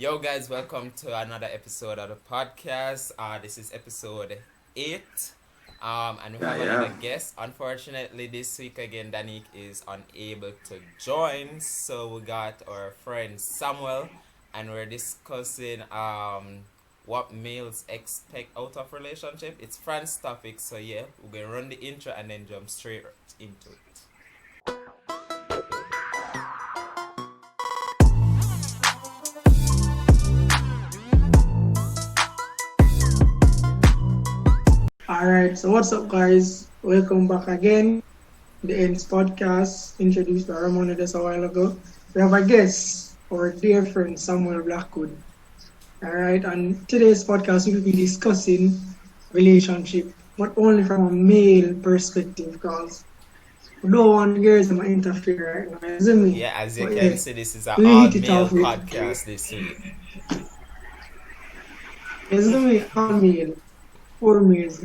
Yo, guys, welcome to another episode of the podcast. This is episode 8. And we have another guest. Unfortunately, this week again, Danik is unable to join. So we got our friend Samuel, and we're discussing what males expect out of relationship. It's Fran's topic, so yeah, we're gonna run the intro and then jump straight into it. Alright, so what's up, guys? Welcome back again. The Endz Podcast, introduced by Ramon just a while ago. We have a guest, our dear friend Samuel Blackwood. Alright, and today's podcast we'll be discussing relationship, but only from a male perspective, because we don't want girls to interfere right now, isn't it? Yeah, as you can see, this is an we hit it all-male off with- podcast this week. Isn't it? All male. 4 males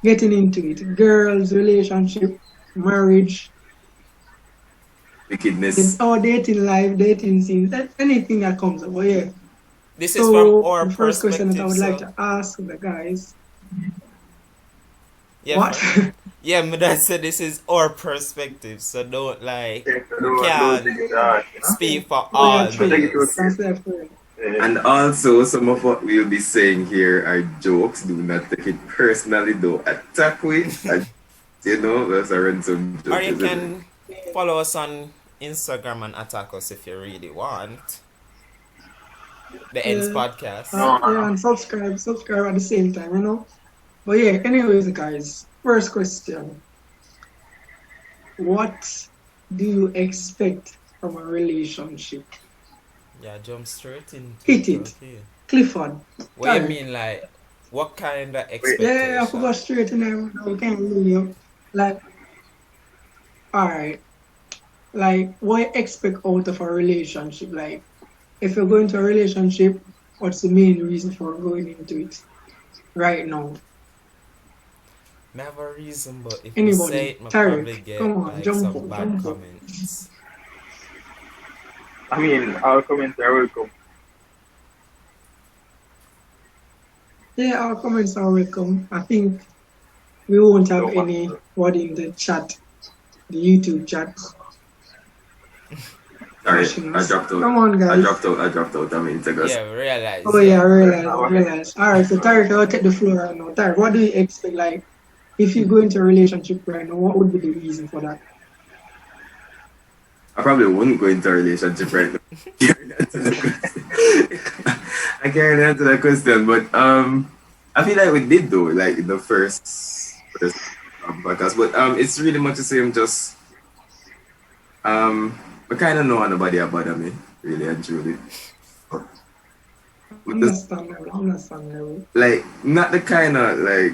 getting into it. Girls, relationship, marriage, wickedness. it's our dating life, dating scenes, anything that comes up. But yeah. This is from our the first question that I would like perspective. to ask the guys. Yeah, What? Yeah, but I said this is our perspective, so don't speak for Oh, all. yeah, true. males. That's that friend. And also, some of what we'll be saying here are jokes. Do not take it personally, though. Attack with, let's run some jokes. Or you isn't it? can follow us on Instagram and attack us if you really want. The Endz Yeah. Podcast. Yeah, and subscribe at the same time, you know. But yeah, anyways, guys, first question. What do you expect from a relationship? Yeah, jump straight in. Hit it. Okay. Clifford. What you Sorry. mean, like, what kind of Yeah, expectation? I forgot straight in there. We can't really like. Alright. Like, what you expect out of a relationship? Like, if you're going to a relationship, what's the main reason for going into it right now? I have a reason, but if Anybody? you say it, I Tarek, probably get come on, like jump some up, bad jump up. comments. I mean, all comments are welcome. Yeah, our comments are welcome. I think we won't have No, any word in the chat, the YouTube chat. Sorry, Questions. I dropped out. Come on, guys. I dropped out. I mean, take us. Yeah, realize. Oh yeah, I realize. Alright, so Tarek, I'll take the floor right now. Tarek, what do you expect? Like, if you go into a relationship right now, what would be the reason for that? I probably wouldn't go into a relationship right now. I can't answer that question, but I feel like we did though, like in the first podcast. But it's really much the same. Just I kind of know nobody about me, really and truly. With the, Understandable. like not the kind of like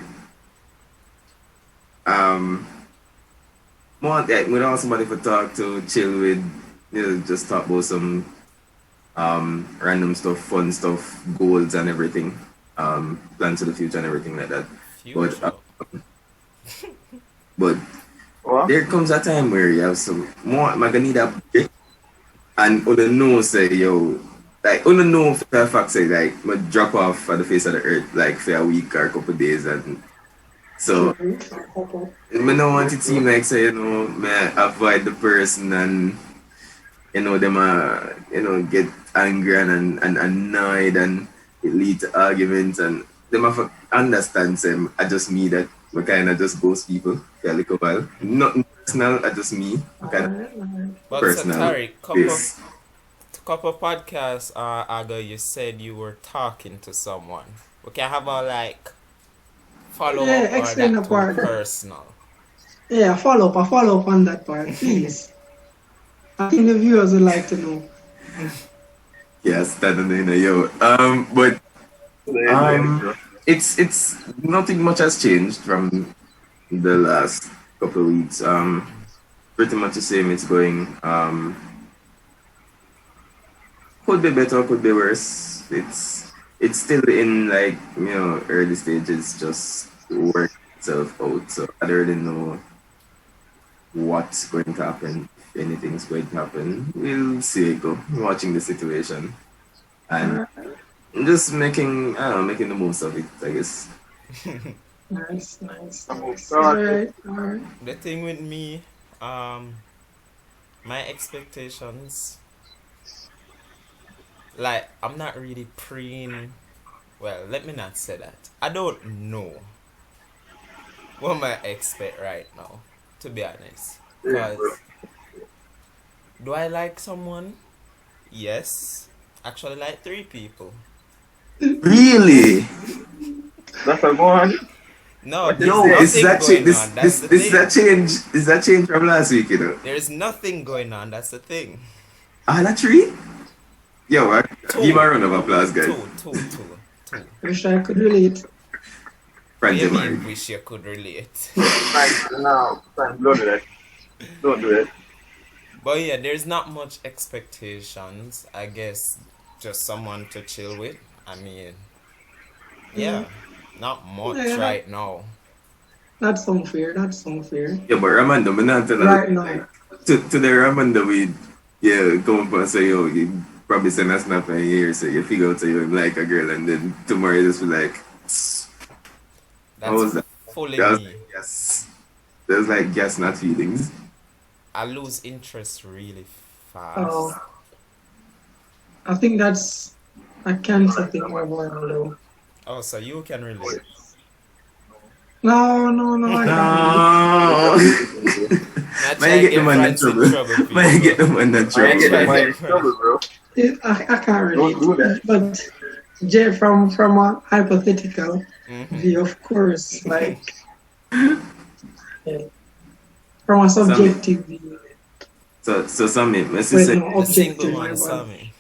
more like we don't want somebody to talk to, chill with, just talk about some random stuff, fun stuff, goals and everything, plans for the future and everything like that. Future. But What? there comes a time where you have some more. I'm gonna need a break, and on the know say yo, like on the know for the fact say like I drop off at the face of the earth like for a week or a couple of days, and so I don't want it to seem like say may avoid the person and them get angry and annoyed and it lead to arguments and them have to understand them. I just me that we kind of just ghost people for a little while. Nothing personal, I just me. Kind of But personal. so, Tarek, Yes. couple podcasts ago, you said you were talking to someone. We can have a like follow Yeah, up or explain that the part. too personal. Yeah, follow up on that part, please. I think the viewers would like to know. Yeah, standing in a yo. But it's nothing much has changed from the last couple of weeks. Pretty much the same. It's going. Could be better, could be worse. It's still in like early stages, just work itself out. So I don't really know what's going to happen. If anything's going to happen, we'll see it go. Watching the situation. And I'm just making, I don't know, making the most of it, I guess. Nice, nice, I'm nice. sorry. Alright. The thing with me, my expectations, like I'm not really preying. Well, let me not say that. I don't know what I expect right now, to be honest. Yeah, bro. Cause do I like someone? Yes. Actually, like 3 people. Really? That's a one. No, What there's you say? Is nothing that going this on. That's the this is that thing. change? Is that change from last week? You know? There's nothing going on. That's the thing. Ah, that tree? Yo, give me a Two, round of applause, guys. two. Wish I could relate. What do Friends you are mean? married. Wish you could relate. Frank, no, Frank, don't do that. Don't do that. But yeah, there's not much expectations. I guess just someone to chill with. I mean, yeah, not much Yeah, right now. that's unfair. That's unfair. Yeah, but Ramanda, I'm not tell Right like now. to the Ramanda we come up and say, yo, you probably send us snap in here, so you figure out say you like a girl and then tomorrow you just be like, how That's was that? fully That was me. like yes. There's like yes, not feelings. I lose interest really Oh, fast. I think that's a cancer thing overall, though. Oh, so you can relate. No, I can't relate. No. Not Man, try get the get man in France in trouble. trouble, Man, get people. the man in I ain't trouble. getting Try my get in France. trouble, bro. I can't relate. Don't do that. But Jay, from a hypothetical Mm-hmm. view, of course, like yeah, from a Sammy. subjective view, So Sammy, Messi well, say no, The single objective, my man saw bad. me.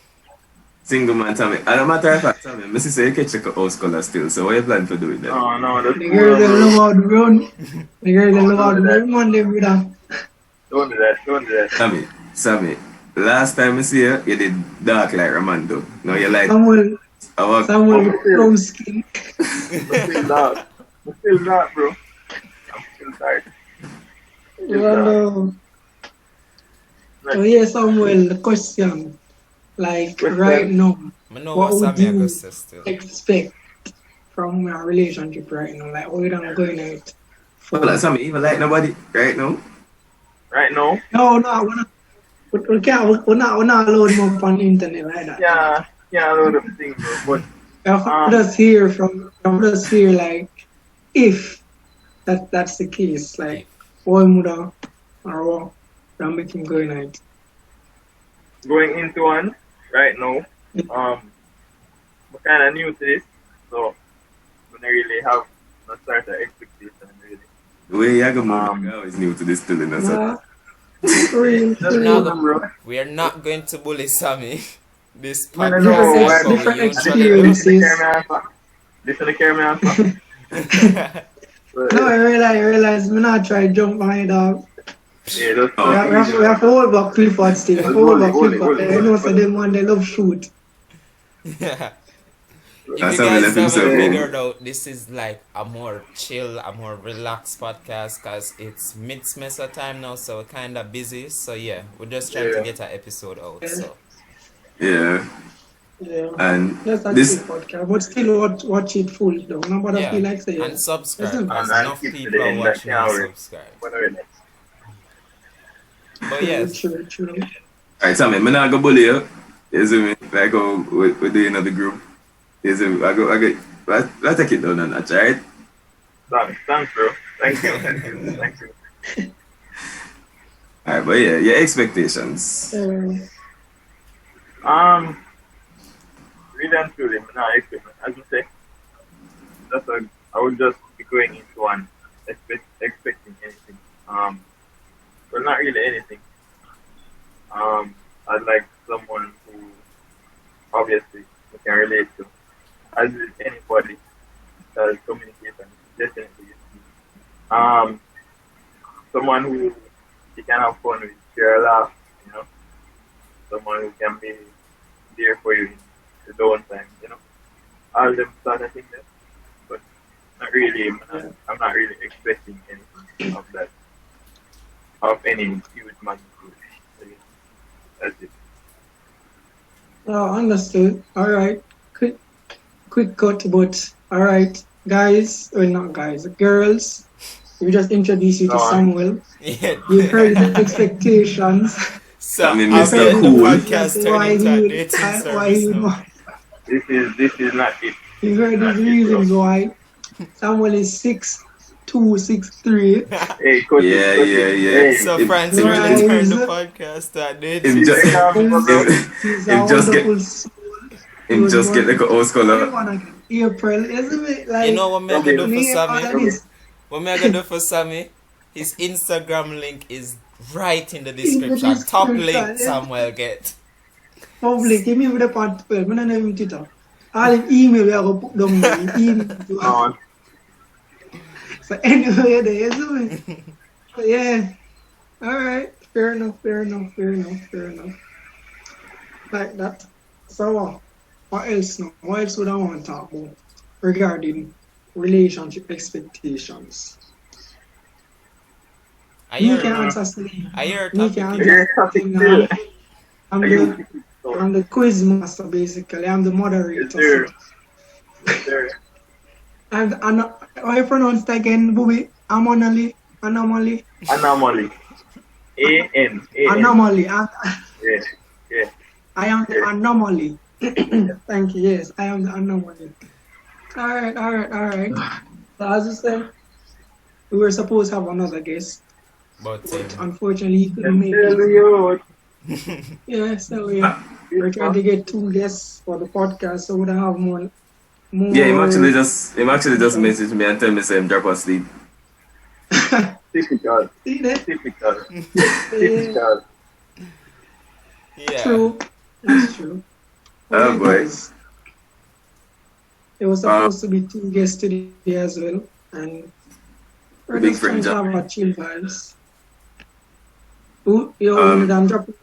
single man Sammy. And a matter of fact, Sammy, Messi say you can check a house color still. So what you plan to do with that? No, that's The cool, girl that bro. love out the run, the girl that love out the that. run, man, they with her. Don't do that. Sammy, last time I see you did dark like Ramando. Now you like our Samuel brown skin. I'm still not, bro. I'm still tired. Well, so yeah, Samuel, the question, like right now, I know what what would Sammy I go you say still. expect from a relationship right now? Like, what you don't going out for? well, Sammy even like nobody right now. Right now? No, we're not. We can't. We're not allowed him up on the internet like that. Yeah, a lot of things, bro. But Just hear like if that's the case, like If. what would or what that make him going out? going into one right now, I'm kind of new to this, so I don't really have no sort of expectation, really. The way you go move is new to this still in us. Nah, real. Just Now know, bro. we are not going to bully Sammy. This I don't podcast know, is what different we usually experiences. Listen to carry me answer. do. No, I realize me not try to jump on you, dog. Yeah, that's We have to hold back Clifford still. Hold it. You know, so them one they love shoot. If you That's how we guys let himself haven't go. figured out, this is like a more chill, a more relaxed podcast because it's mid-semester time now, so we're kind of busy. So yeah, we're just trying to get an episode out. So Yeah. Yeah. And That's this actually podcast, but still watch it full though. Nobody yeah, feel like say and subscribe Listen. because And enough keep to people the are end, watching like, and yeah, subscribe. whatever. But yes, True. alright, Sammy, I'm not gonna bully you. You see me? Like how we're doing the group. You see me? Let's take it down a notch, alright? Thanks, bro. Thank you. Alright, but yeah, your expectations. Really and truly, I'm not expecting, as you say, I would just be going into one expecting anything. Well, not really anything. I'd like someone who obviously I can relate to, as with anybody that has communication, definitely. Someone who you can have fun with, share a laugh, someone who can be there for you in the downtime, all them sort of things. But not really, I'm not really expecting anything of that, of any huge magnitude. That's it. Oh, understood. All right. Quick cut, but all right, guys, well, not guys, girls. We just introduce you Go to on. Samuel. Yeah. You've heard his expectations. So That mean You've after Mr. heard the his Cool. podcast reasons turned why into a he would, dating why he service would now. want. This is not it. You've heard his Not it, bro. reasons why Samuel is 6'2", 6'3", Hey, cut Yeah, it, cut yeah, it. yeah. Hey, So If Francie if really if, turned rise. the podcast to a dating if, He's, just, take off, bro. he's a if just get wonderful soul. He him was just get born like a house color. in April, isn't it? You know Like, what me I Rub gonna it. do for name all Sammy? of this. What me I gonna do for Sammy? His Instagram link is right in the In the description. Top description, link yeah. Samuel get. Public, give me with the part 12. I don't know him Twitter. All him email we are going to put down there. Email to Go on. So anyway, there is it. So yeah. Alright. Fair enough. Like that. So what else now? What else would I want to talk about regarding relationship expectations? I Me hear can it. answer something. I hear Me topic. can Your answer topic something. too. I'm Are the you? I'm the quiz master basically. I'm the Yes, moderator. sir. So Yes, sir. and how you pronounce it again, Bobby? Anomaly. Anomaly. A-N. Anomaly. Yeah. Yeah. I am the Yeah. anomaly. Thank you. Yes, I am the anomaly. All right. So as you said, we were supposed to have another guest, But but unfortunately he couldn't make Tell it. you. Yeah, so we're trying to get 2 guests for the podcast, so we don't have more. Yeah, him actually just messaged me and tell me say him drop asleep. Typical. See that? Typical. Yeah, Typical. yeah. true. That's true. Oh boy. Guys, there was supposed to be 2 guests today as well, and we're Big just trying friend to have a chill vibes. Yo, Um, I'm dropping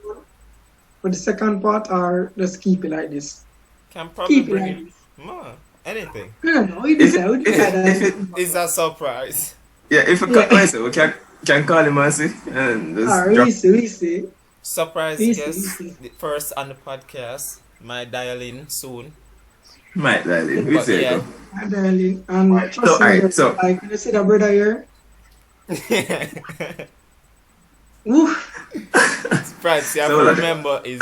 for the second part, or just keep it like this. Can probably Keep it bring like it. this. Ma, anything. No, we If decide. We it- decide. if it- It's a surprise. Yeah, if we Yeah. we can call him and see and just Alright, drop. we see. Surprise Easy, guest. easy. The first on the podcast. My dial-in soon. Might darling. We But say yeah. go. Hi, darling. And Right. trust So, me, alright, so- like you see the brother here. Woo. Francis, you have So, uh, to like- remember is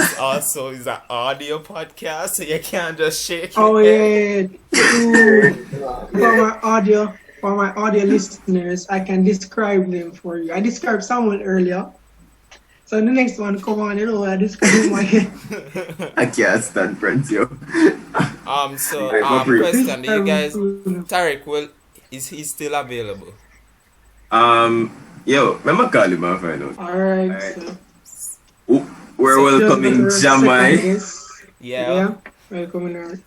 an audio podcast, so you can't just shake Oh your head. yeah. True. For my audio listeners, I can describe them for you. I described someone earlier. So the next one, come on, I describe my I can't stand friends, yo. So Right, what brief? question, do you guys Tariq is he still available? Yo, remember call him and find out. Alright, Alright. so We're So, welcoming just our second Jamai. guest. Yeah. Welcoming our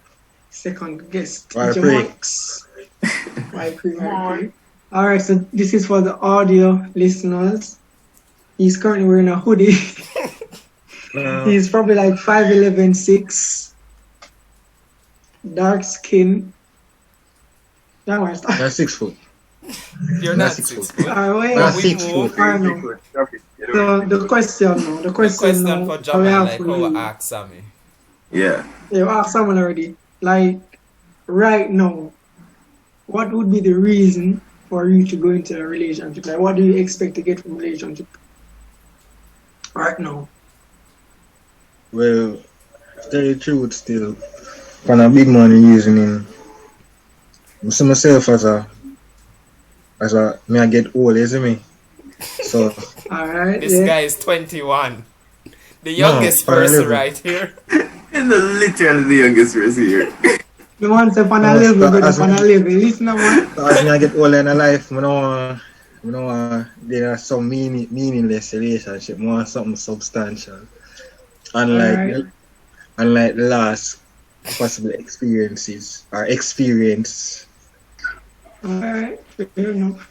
second guest, Why Jamax. Why pre. Alright, so this is for the audio listeners. He's currently wearing a hoodie. He's probably like 5'11", 6. Dark skin. Yeah, why stop? That's 6 foot. You're not That's 6 6 foot. Alright, That's we 6 move. foot. I know. Drop it. Get So away. the question The question now, for I Jamal, have like for how you. I asked Sammy. Yeah. You asked someone already. Like, right now, what would be the reason for you to go into a relationship? Like, what do you expect to get from a relationship? Right now. Well, to tell you the truth still, when a big money using him, I see myself as me I get old, you see me? So, Alright, This yeah. guy is 21. The youngest No, person 11. right here. And literally the youngest person here. The one's up on a No, level, stop, but as up on a level. Listen, man. as me I get older in life, I don't want there are some meaningless relationship, I want something substantial. Alright. Unlike the last possible experience. Alright, fair enough.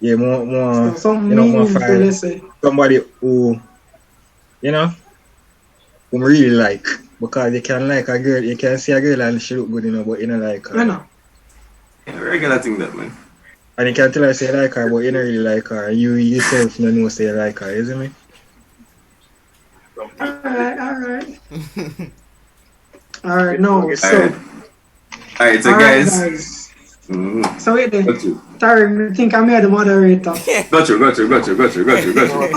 Yeah, more So, something you know, more meaningful, fire. let's say. Somebody who who me really like. Because you can like a girl, you can see a girl and she look good, but you don't like her. You know. Yeah, regular thing that man. And you can tell her say you like her, but you don't really like her. You yourself don't know say you like her, isn't me? Alright. All right, no. So, Alright, so all right, guys. guys. Mm, So wait then. got you. Sorry, I think I'm here the moderator. Got you.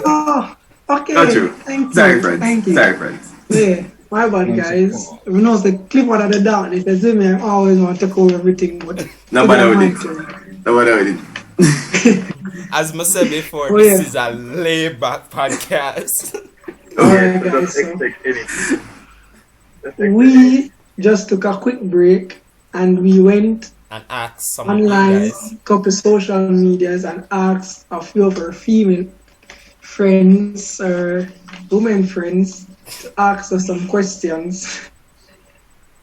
Oh, okay. Got you. Thank you. Sorry, friends. Thank you. Sorry, friends. Yeah, my bad, guys. We know the clip out of the darkness. They say me, I always want to take over everything, but No today matter I'm what my it. turn. No matter what it. As I said before, Oh, this yeah. is a laid back podcast. Alright, So guys. just So expect anything. Just expect we just took a quick break and we went And ask some of you online, guys. couple social medias, and asked a few of our female friends or women friends to ask us some questions,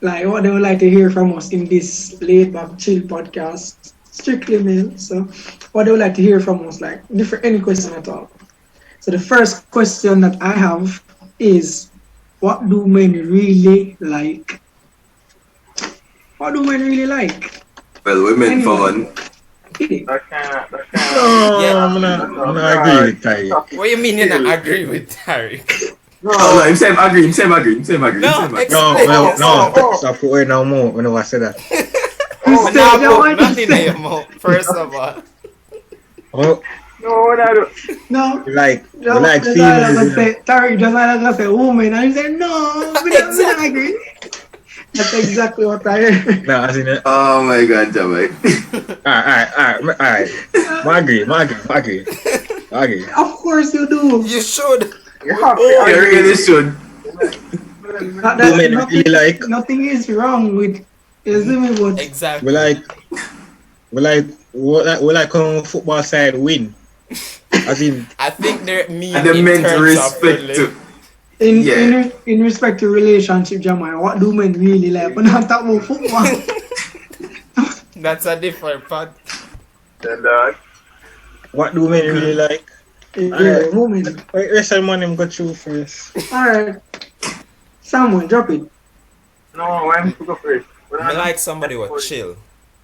like what they would like to hear from us in this laid back chill podcast, strictly male. So what they would like to hear from us, like different any question at all. So the first question that I have is, what do men really like? What do men really like? Well, women for one. That's kind of. No, Yeah. I'm not agree with Ty. What you mean you not agree with Tariq? Oh, no, him say him agree. No, No, stop it no more when I say that. Oh, Say, now you put want to nothing in say- your mouth, first of all. Oh, No, what I do? No, we like just females. like say, Tariq, just like I say, woman, and he said, no, we don't agree. That's exactly what I heard. No, as in it. Oh my god, Jamai. Alright. I agree. Of course you do. You should. You have You to agree. really should. That, Do men nothing, really like? nothing is wrong with, you see me, but Exactly. We like football side win. As in, I think they're me And the in meant terms respect of to. in respect to relationship, Jamai, what do men really like? We're not talking about football. That's a different part. And what do men really like? Yeah, woman. Wait, rest of the man him go through first. Alright. Someone, drop it. no, I'm to go first. I like somebody who chill.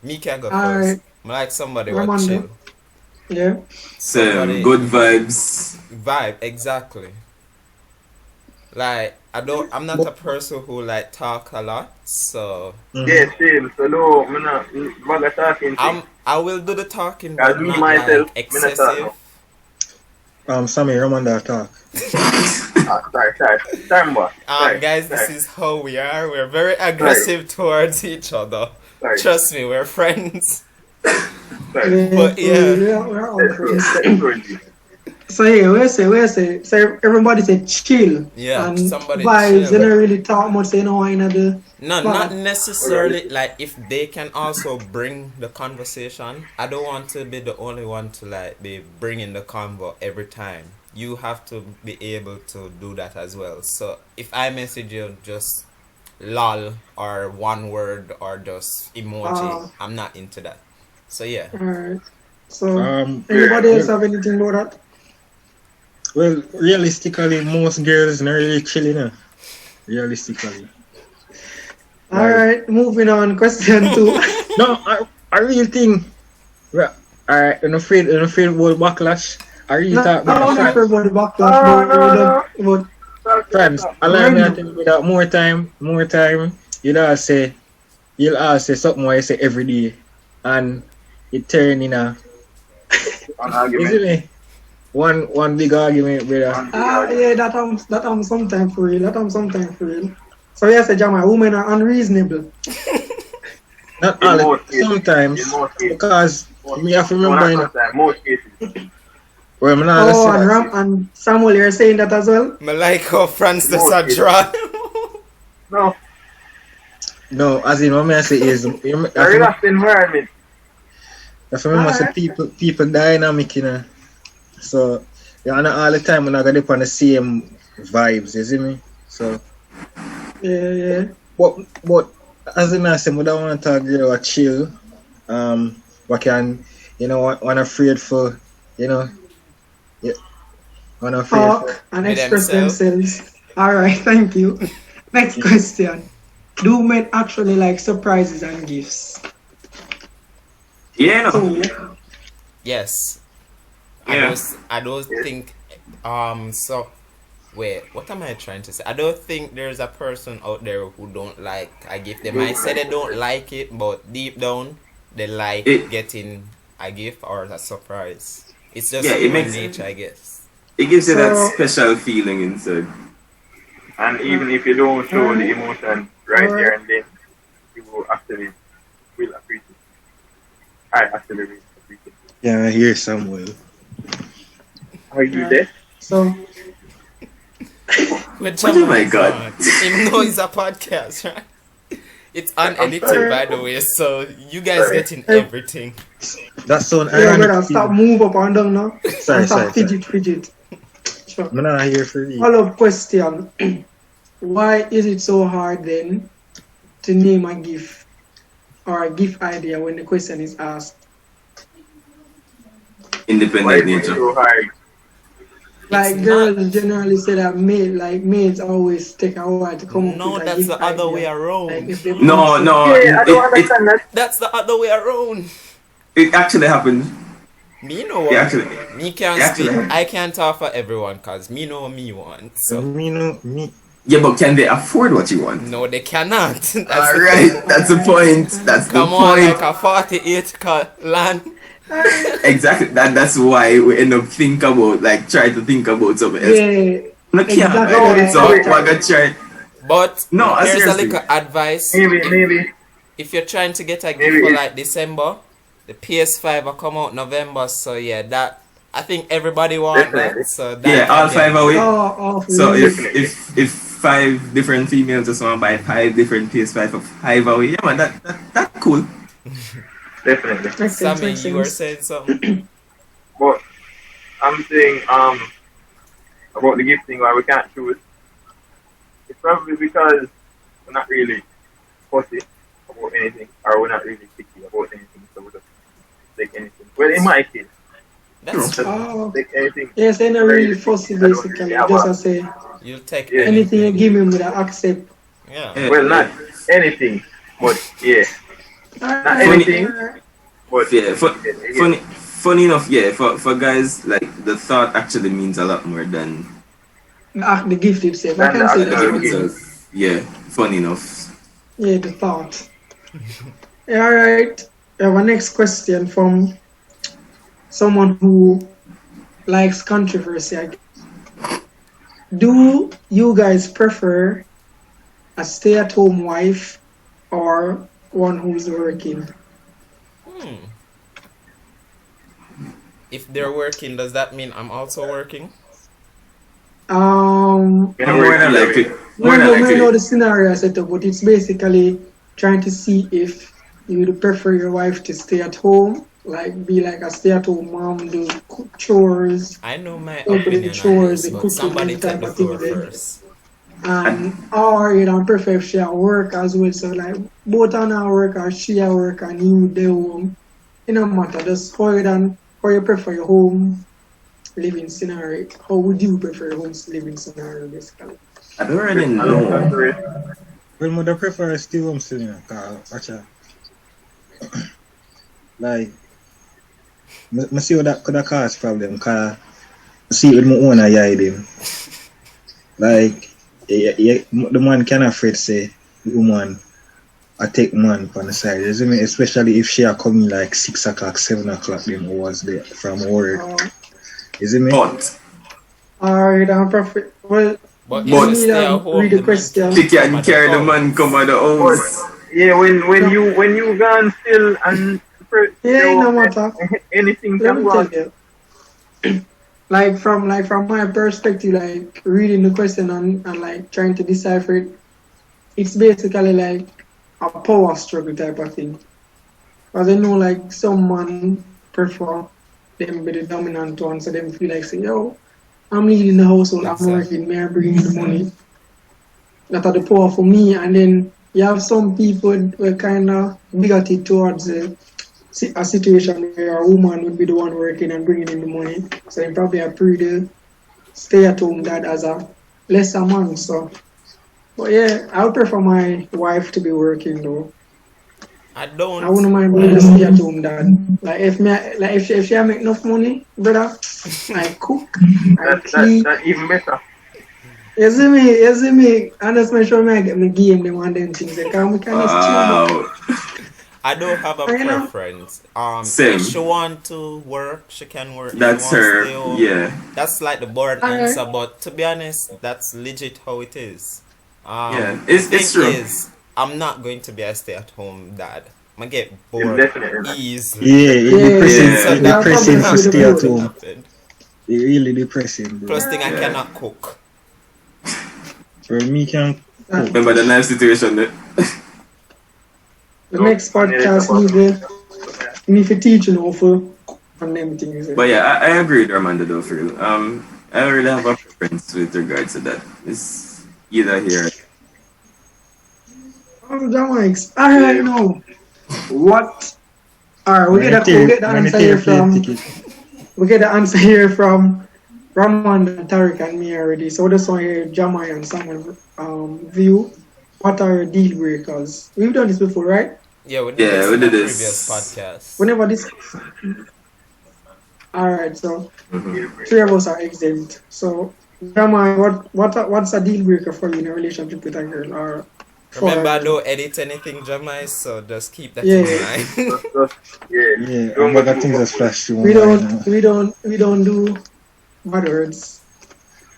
Me can go Alright. first. I like somebody who Ramon, chill. Yeah. Some good vibes. Vibe, exactly. Like I'm not a person who like talk a lot, so Yeah, chill. So no, I'm not bag talking. I will do the talking, I'll but do not myself, like me not talk excessive. Sammy, Roman that talk. Sorry. Time boy. Guys, this is how we are. We're very aggressive towards each other. Sorry. Trust me, we're friends. Sorry. But, yeah. We're all friends. Sorry. So yeah, we say. So everybody say chill. Yeah, and somebody vibes. chill. They don't really talk much. They know in the. No, But- not necessarily. Like if they can also bring the conversation. I don't want to be the only one to like be bringing the convo every time. You have to be able to do that as well. So if I message you just lol or one word or just emoji, I'm not into that. So yeah. Alright. So Um, anybody else have anything about that? Well, realistically, most girls not really chilling. Realistically. Alright, moving on. Question 2. No, I really think. Well, alright, I'm afraid about backlash. I really Not thought only about for about the backlash, but friends. Allow me to think about more time. You'll all say something what you say every day, and it turn in a An argument. isn't it? One big argument, brother. yeah, that sometime for real. So yes, Jama, women are unreasonable. Not In all, most cases. sometimes In most cases. because me have to remember. You know, Most cases. well, I'm not Oh, gonna say that. and Samuel, you're saying that as well? I like how Francis Most a draw. No, No, as in what I say is, a relaxed environment. if I remember, say people dynamic, you know. So you're not all the time we're not gonna depend on the same vibes, you see me? So Yeah. but as in I say, we don't want to talk about chill. What can one afraid for, one afraid for. Talk and With express themselves. themselves. Alright, thank you. Next question. Do men actually like surprises and gifts? Yeah, no. So, Yes. Yeah. I don't think so Wait, what am I trying to say? I don't think there's a person out there who don't like a gift. They might say they don't like it, but deep down, they like getting a gift or a surprise. It's just human nature, I guess. It gives you that special feeling inside. And even if you don't show the emotion right there and then, you will actually appreciate it. I actually will appreciate it. Yeah, I hear Samuel. Are you there? So, oh my God. Even though it's a podcast, right? It's unedited, by the way, so you guys getting everything. That sound yeah, ironic. brother, stop move up and down now. Sorry. Fidget. Sure. I'm not here for you. Follow-up question. Why is it so hard then to name a gift or a gift idea when the question is asked? Independent nature. So hard? Like girls generally say that maids always take a while to come up No, with a that's gift the other idea. way around. Like if they No. Yeah, I don't understand that. That's the other way around. It actually happened. Me know what me can't speak. I can't talk for everyone because me know what me want. So Me. Yeah, but can they afford what you want? no, they cannot. That's Alright, that's the point. That's the Come on, point. like a 48 land. Exactly. That's why we end up try to think about something else. Yeah, No, can't. exactly. So we're gonna try. But No, here's a seriously. little advice. Maybe. If you're trying to get a gift Maybe for if- like December, the PS5 will come out November. So yeah, that I think everybody want Definitely. that. So that Yeah, all 5 away. So really. if 5 different females just want to buy 5 different PS5 for 5 away, yeah man, that cool. Definitely. Makes sense, Sammy, makes you were sense. saying something. But I'm saying about the gifting why we can't choose. It's probably because we're not really fussy about anything, or we're not really picky about anything, so we just take anything. Well, in my case, That's just Oh. take anything. Yes, they're not really fussy I don't basically. really have Just a- I say you'll take Yeah. anything you give me with an accept. Yeah. Well, not anything, but yeah, not anything, but Yeah, yeah. funny enough, yeah, for guys, like the thought actually means a lot more than The gift itself. I And can say the the that. gift itself. Yeah, funny enough. Yeah, the thought. Yeah, all right. Our next question from someone who likes controversy. Do you guys prefer a stay-at-home wife or one who's working? If they're working, does that mean I'm also working? Um, You know, More than likely. we More than know likely. the scenario set up, but it's basically trying to see if you would prefer your wife to stay at home, like be like a stay-at-home mom, do cook chores, I know my Open opinion on chores, this, the but cooking somebody and take type the of thing floor then. first. or you don't prefer if she at work as well. So like both on her work or she at work and you there home. It don't matter. Just how you prefer your home living scenario. How would you prefer your home living scenario basically? I don't really I don't know. know. Well, mother prefer still home still, you know, watch out. Like, I see what that could have caused problem, because I see it with my own eye him. Like, the man can afraid say, the woman, I take man on the side, you see me? Especially if she are coming like 6 o'clock, 7 o'clock, them hours there from work. You see me? But Alright, I'm perfect. Well, But you if you need stay at home, read the man question. she can come carry at the the man come out the house. Yeah, when you gone still and Yeah, no matter. anything Let can me go on. tell you. Like from my perspective, like reading the question and like trying to decipher it, it's basically like a power struggle type of thing. Because I know like someone prefer them be the dominant one, so them feel like say, yo, I'm leading the household, I'm Exactly. working, me I'm bringing the money. That are the power for me. And then you have some people who are kind of bigoted towards a situation where a woman would be the one working and bringing in the money. So they probably approve the stay-at-home dad as a lesser man. So, but yeah, I would prefer my wife to be working though. I don't. I wouldn't mind being a stay-at-home dad. Like if she make enough money, brother, I cook, I clean. That even better. You see me, and that's my show me I get my game them and them things. Like, we can just chill. Wow. I don't have a You know? preference. Same. If she want to work, she can work. If That's she wants to her. stay home, Yeah. That's like the boring Alright. answer, but to be honest, that's legit how it is. Yeah, it's thing true. Is, I'm not going to be a stay-at-home dad. I'm gonna get bored Definitely. easily. Yeah, it's depressing. Yeah. It's Yeah, depressing probably to stay at the home. Happened. It's really depressing, bro. Plus, thing I Yeah. cannot cook. For me, can cook. Remember the knife situation there? The next podcast need to teach you know for and them things. But yeah, I agree with Armando though for real. I don't really have a preference with regards to that. It's either here. Jamaics. Alright now. What? Alright, we get the answer here from Ramon and Tariq and me already. So this one here, Jamai and Samuel view. What are your deal breakers? We've done this before, right? Yeah, we did Yeah, this we in the did this. previous podcast. Whenever this. Alright, so Mhm. three of us are exempt. So Jamai, what's a deal breaker for you in a relationship with a girl or? Remember, I don't edit anything, Jamai, so just keep that Yeah. in mind. Yeah, Don't but go that things too- just flash through We my mind now. don't do bad words.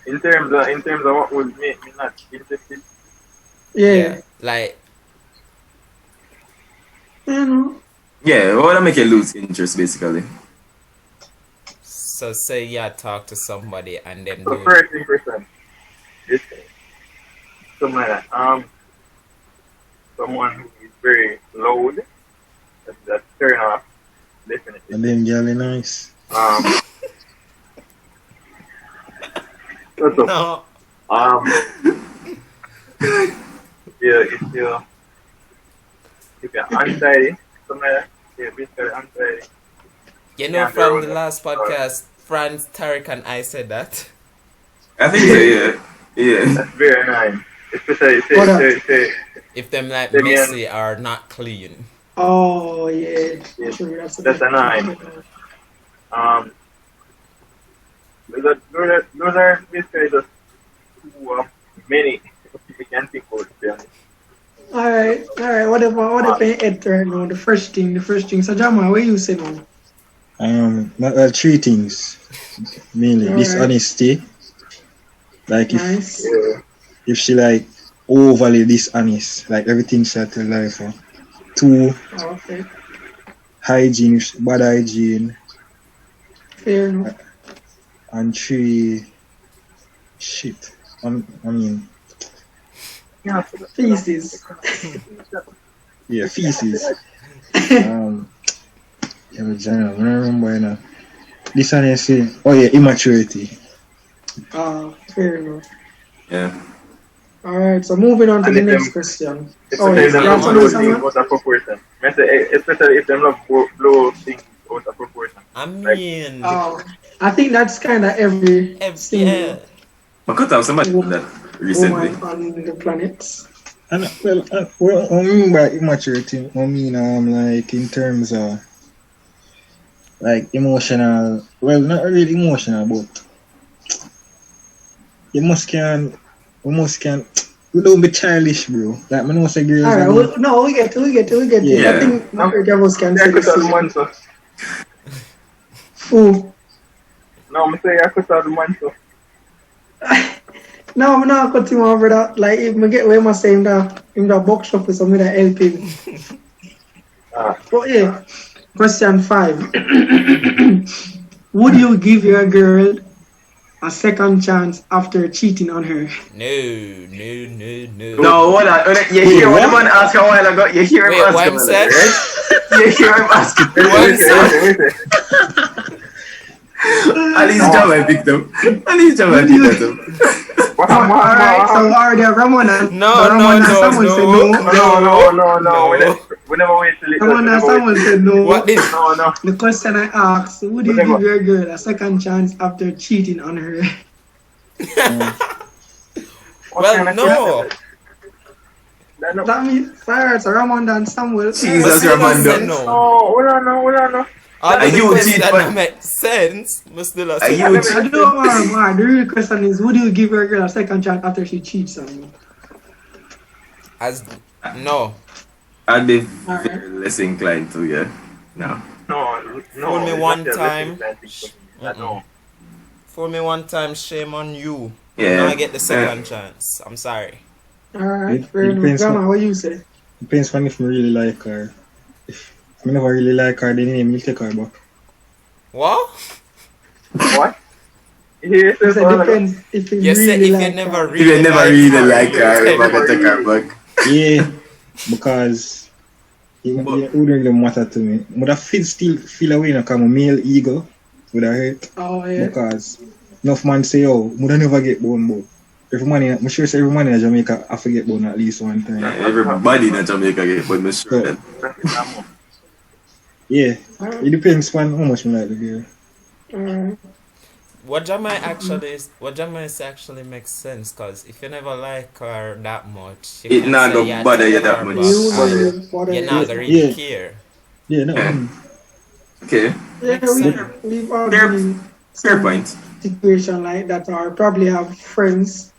In terms of what would make me not interested. Yeah. Like, You know. Yeah, what would make you lose interest basically? so say you talk to somebody and them So do first impression, it's something like that. Someone who is very loud, that's turn off, definitely. And them girl is nice. So, no. if you're untidy, something like that, yeah, basically untidy. You know, Yeah, from they're the last podcast, Franz, Tariq, and I said that. I think so, yeah. Yeah. That's very annoying. Especially say, If them like Them, yeah. messy or not clean. Oh yeah. Yeah, Sure, that's annoying. Those are basically just two of many we can think of, to be honest. Alright. What if I enter now? The first thing. So Jama, what you say now? Well, three things mainly. Alright. Dishonesty. Like Nice. Yeah. if she like overly dishonest, like everything she tell life for. Two, Okay. hygiene, bad hygiene, Fair enough. and three, shit. I mean, Yeah. Feces. yeah, feces. Yeah, but general, I don't remember now. Dishonesty. Oh yeah, immaturity. Fair enough. Yeah. Alright, so moving on to And the if next them- question. Especially yes, if them you have love something, blow Samuel? things out of proportion. Especially if them love blow things out of proportion. I mean, I think that's kind of every yeah. single I could have somebody did that recently. woman on the planet. And what I mean by immaturity, I mean like in terms of like emotional. Well, not really emotional, but we must can. We don't be childish, bro. Like, I know say girls. Alright, we get to. Yeah. I think majority of us can Yeah, say I the could have the same. man, so. Who? No, I'm saying I could have the man, so. No, I'm not cut him over that. Like, if I get where I say in the box shop with somebody that help him. But yeah, question 5. Would you give your girl a second chance after cheating on her? No. No, hold on. You hear what the man asked a while ago? You hear him Wait, ask what him, him said? right? You hear him asking. Wait. At least Jama picked up. At least Jama picked up. Alright, so are there Ramon and Ramon and Samuel said no. No. We never wait till it. Ramon and Samuel said no. What did? No. The question I asked, would you give your girl a second chance after cheating on her? Well, no. That means, alright, so Ramon and Samuel. Jesus, But see, Ramando. said no. No, hold on. All Are the you questions cheat, that but- make sense. Must still Are you I don't know, man. The real question is, would you give your girl a second chance after she cheats on you? as no. I'd be Alright. very less inclined to, yeah. No. No. Fool me it's one not a time. blessing, I think, for me. I know. For me one time, shame on you. Yeah. Now I get the second chance. I'm sorry. Alright, It fair enough. depends Grandma, what you say? Depends on if I really like her. If I never really like her, then I will take her back. What? What? Yes, I said depends if you You said really if like you never her. If you never really like her, you I'm gonna take her back. Yeah, because it wouldn't really matter to me. Would I still feel away in a kind of male ego? Would I hurt? Oh, yeah. Because enough man say, oh, would I never get born, but I'm sure every man in Jamaica I forget born at least one time. Everybody in Jamaica get, but I'm sure that. Yeah, it depends on how much I like the girl. Alright. What Jamai say actually makes sense, because if you never like her that much, you It can not say, go yeah, bother take you that her much. back, You and know what you're it not is. gonna really Yeah. care. Yeah, no. Yeah. Okay. Yeah, we've all Fair- been in Fair some point. situation like that, or probably have friends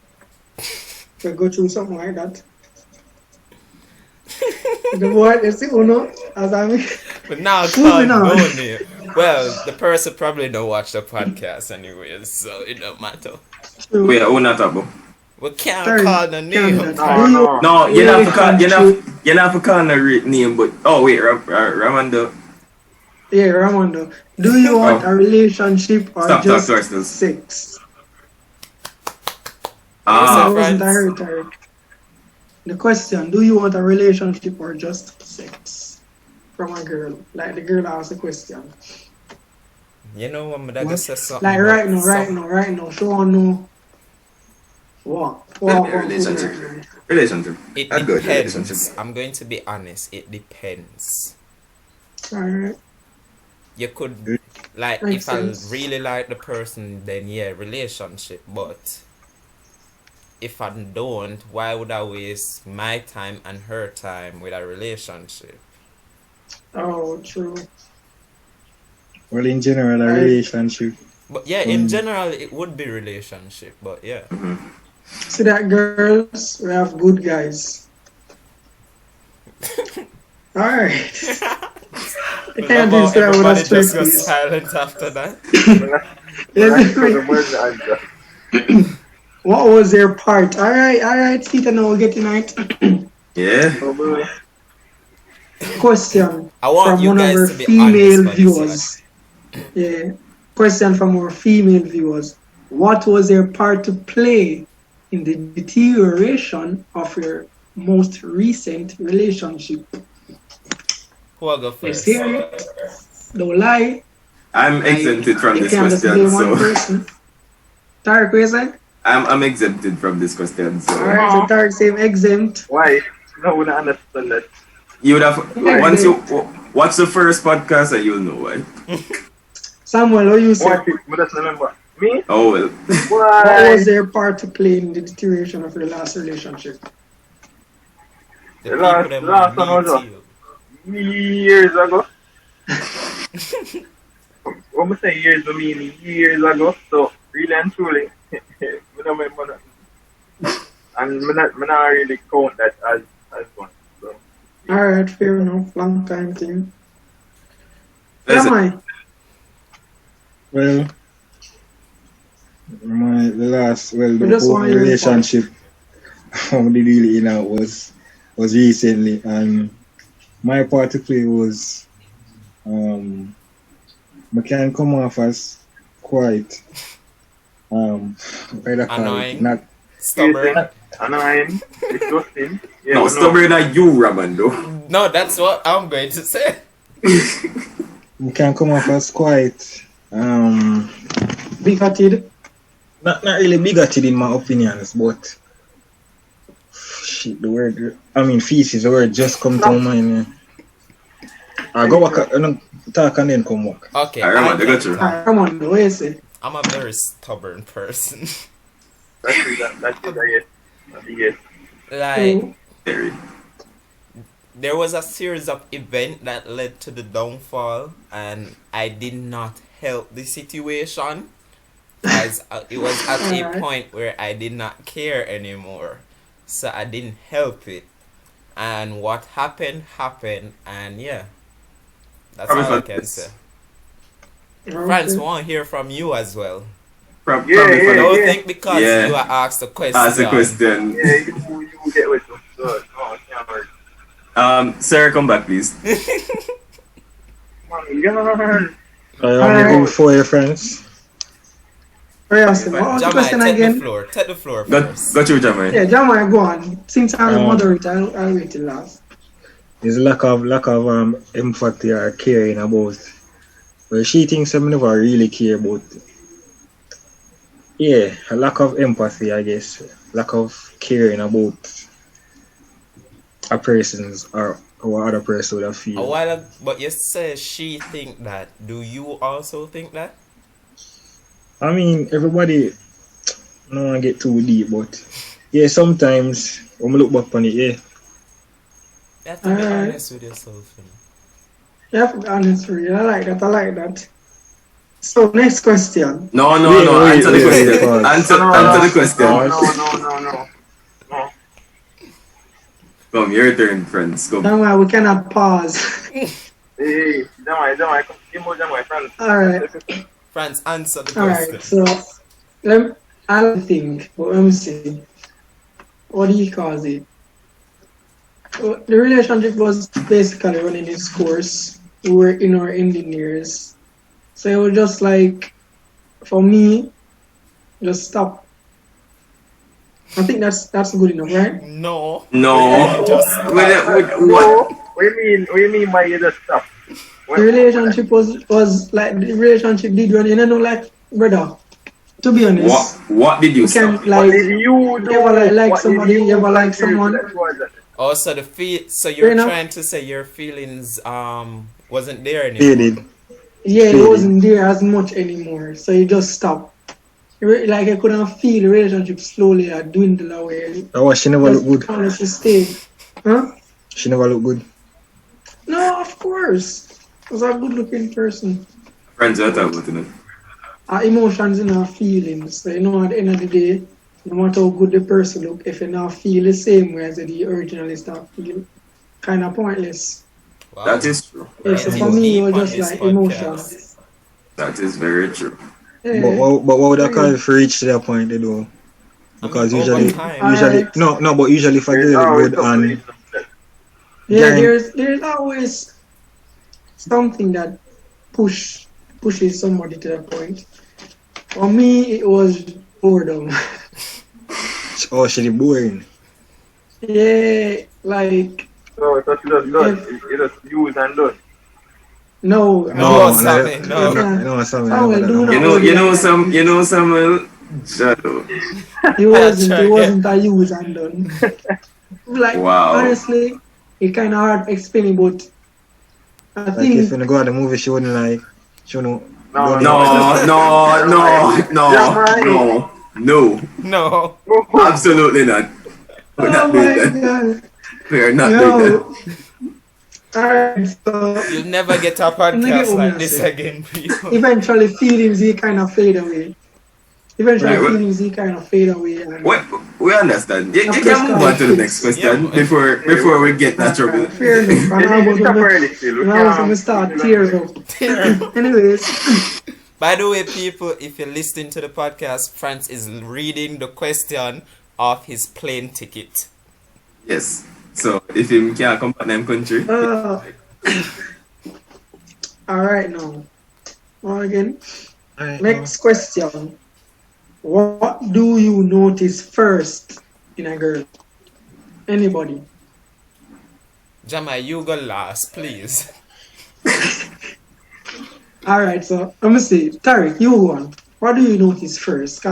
that go through something like that. The boy, you see, Uno, as I mean, But now Moving call on. no name. Well, the person probably don't watch the podcast anyways, so it don't matter. true. Wait, who not talk about? We can't Sorry, call the name. can't. No. No, you Yeah, not to call. true. You not to call the name, but oh wait, Ramando. Yeah, Ramondo. Do you want a relationship or Stop, just stop, Torstens. sex? Ah, I wasn't a friends. rhetoric. The question, do you want a relationship or just sex? From a girl. Like the girl asked the question. You know what, I'm gonna What? say something. Like about right now. Show on no. What? Relationship. Relationship. It That's good. depends. Relationship. I'm going to be honest. It depends. Alright. You could, like, Makes if sense. I really like the person, then yeah, relationship. But if I don't, why would I waste my time and her time with a relationship? Oh, true. Well, in general, a Right. relationship. But yeah, in general, it would be relationship. But yeah, See that, girls? We have good guys. Alright. I can't About do that with a everybody straight just goes face. silent after that. What was their part? Alright, Sita, now we'll get tonight. Yeah. Question I want from you one of guys our to be female honest for this one. viewers. Yeah. Question from our female viewers. What was their part to play in the deterioration of your most recent relationship? Who will go You first? see it? Don't lie. I'm exempted from You this can't just question, blame one so person. Tarek, what you say? I'm exempted from this question. So Alright, so Tarek same exempt. Why? No, we don't understand that. you would have once you watch the first podcast, and you'll know why. Samuel, what you say? Watch it, but that's remember. Me? Oh well. What Why? was their part to play in the deterioration of your last relationship? The The last- people that last one want was meet what? you. Years ago. When we say years, I mean years ago. So, really and truly, we don't remember that. And we not really count that as one. So, Alright, fair enough. Long time thing. Listen, Am I? Well, the just whole want your relationship I'm really in out was recently, and my part to play was I can come off as quite rather call it Annoying. not Stubborn. annoying, disgusting. Yeah, no, we know. stubborn at you, Ramando. No, that's what I'm going to say. I can come off as quite Bigoted. not really bigoted in my opinions, but shit, feces, the word just come to my mind. I go back and talk and then come back. Okay, Alright, I got you. Come on, what you say? I'm a very stubborn person. That's it, I guess. That's it, yes. Like, Oh, Terry. there was a series of events that led to the downfall, and I did not help the situation, as it was at a Alright. point where I did not care anymore, so I didn't help it. And what happened happened, and yeah, that's all I can say. Franz, want to hear from you as well. Probably Yeah, for I yeah, the don't think because Yeah. you are asked the question. ask the question. Yeah, you get with them. Good. Oh, can't work. Sir, come back, please. Come on, girl. I'm going for your friends. What was the question Jamai, again? take the floor Got first. you, Jamai. Yeah, Jamai, go on. Since I'm the Um, moderator, I'll wait till last. There's lack of empathy or caring about. Well, she thinks I never really care about. Yeah, a lack of empathy, I guess. Lack of caring about a person's or other person would A feel. while, but you say she think that. Do you also think that? I mean, everybody, I don't want to get too deep, but yeah, sometimes when I look back on it, yeah, You have to be Alright. honest with yourself. You know? You have to be honest with you. I like that. So, next question. No. Wait, Answer the wait, question. pause. Answer the question. No. Come, your turn, friends. Come. Jamai, we cannot pause. Hey, Jamai, come give me Jamai, friend. Alright. Franz, answer the Alright, question. so I'll think, but let me see. What do you call it? Well, the relationship was basically running its course. We were in our ending years. So it was just like, for me, just stop. I think that's good enough, right? No. No. Just What? What do you mean by you just stop? The relationship was like, the relationship did run, you know, like, brother, to be honest, What did you you stop? can, like, What did you do? you ever like What somebody, did you ever like contribute someone. towards that? Oh, so you're enough. trying to say your feelings wasn't there anymore. faded. Yeah, it Faded. wasn't there as much anymore, so you just stopped. Like I couldn't feel the relationship slowly dwindle away. Oh, she never look good. Honestly, stay. Huh? She never look good. No, of course. I was a good-looking person. Friends, what about it? Our emotions and our feelings. So, you know, at the end of the day, no matter how good the person look, if you not feel the same way as the original start feel, kind of pointless. Wow. That is true. Yeah, so Endz for me, it deep was on just this like podcast. emotions. That is very true. Yeah. But what would I call if you reach to that point, they do? Because I mean, over usually, time. but usually if a girl is good and Yeah, Guaran- there's always something that pushes somebody to that point. For me, it was boredom. oh, she boring. Yeah, like So she just done. You just use and done. no, No, Sammy, no. No, Sammy, Samuel, no, do no. not- You know Samuel. Shadow. it Try wasn't a use and done. Like Wow. honestly, it kind of hard explaining, but I Like think if you go to the movie, she wouldn't like. She wouldn't. No, No. Absolutely not. We're oh not my doing that. god, We are not doing that. yo. Alright, so You'll never get a podcast Nigga, like what this me again, people. eventually feelings they kind of fade away. Right, what- Feelings they kind of fade away. And We understand. You Of can course, move on to the next question Yeah, before we get that trouble. fair enough. And I was going to start tears up. Anyways, By the way, people, if you're listening to the podcast, Franz is reading the question of his plane ticket. Yes. So if him can't come back to them country, all right now. Well, again, Alright, next question. What do you notice first in a girl? Anybody? Jamai, you go last, please. All right, so let me see. Tariq, you go on. What do you notice first?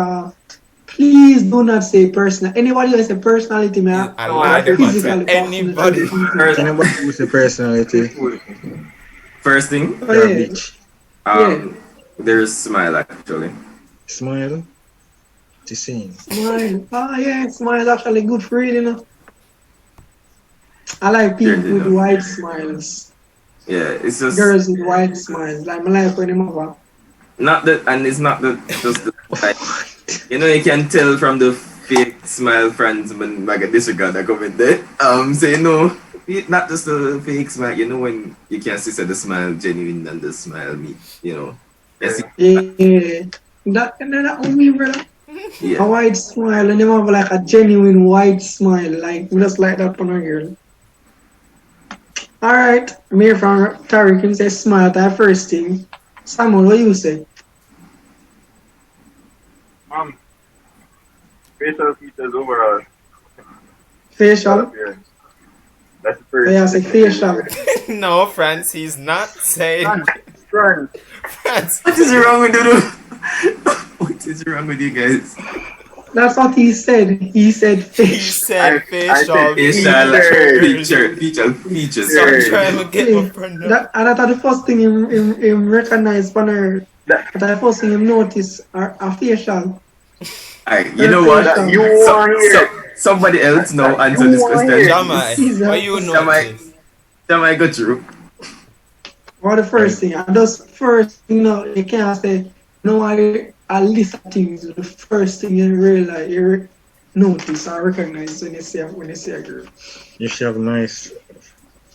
Please do not say personal. Anybody who has a personality, man. I like the physically concept. Anybody. Anybody who's a personality, first thing, Oh, they're a yeah. bitch. there's smile actually. Smile. To sing. Smile. Ah, yeah, smile actually good for you, you know. I like Yeah, people with white smiles. Yeah, it's just Girls with white smiles. Like, I like when them have not that, and it's not that just the, like, you know, you can tell from the fake smile friends when I get disregard that comment there. So you know, not just the fake smile. You know when you can see that the smile genuine and the smile me. You know, yes, yeah. That what me, brother. A yeah. white smile and them have like a genuine white smile, like just like that on a girl. Alright, I'm here from Tariq, him say smile that first thing. Samuel, what you say? Facial features overall. Facial? Appearance. That's the first. Yeah, I say facial. No, France, he's not saying. Friends. France. What is wrong with you? What is wrong with you guys? That's what he said. He said He fish. said I facial said Features. So I'm trying to get my friend up. That's the first thing him recognize on her. That's the first thing him notice are a facial. Alright, you know what? You want here. Somebody else now answer this question. Jamai, what you notice? Jamai go through. What the first thing? And those first, you can't say, no, I list of things. The first thing you realize, you notice or recognize when you see a girl. You should have nice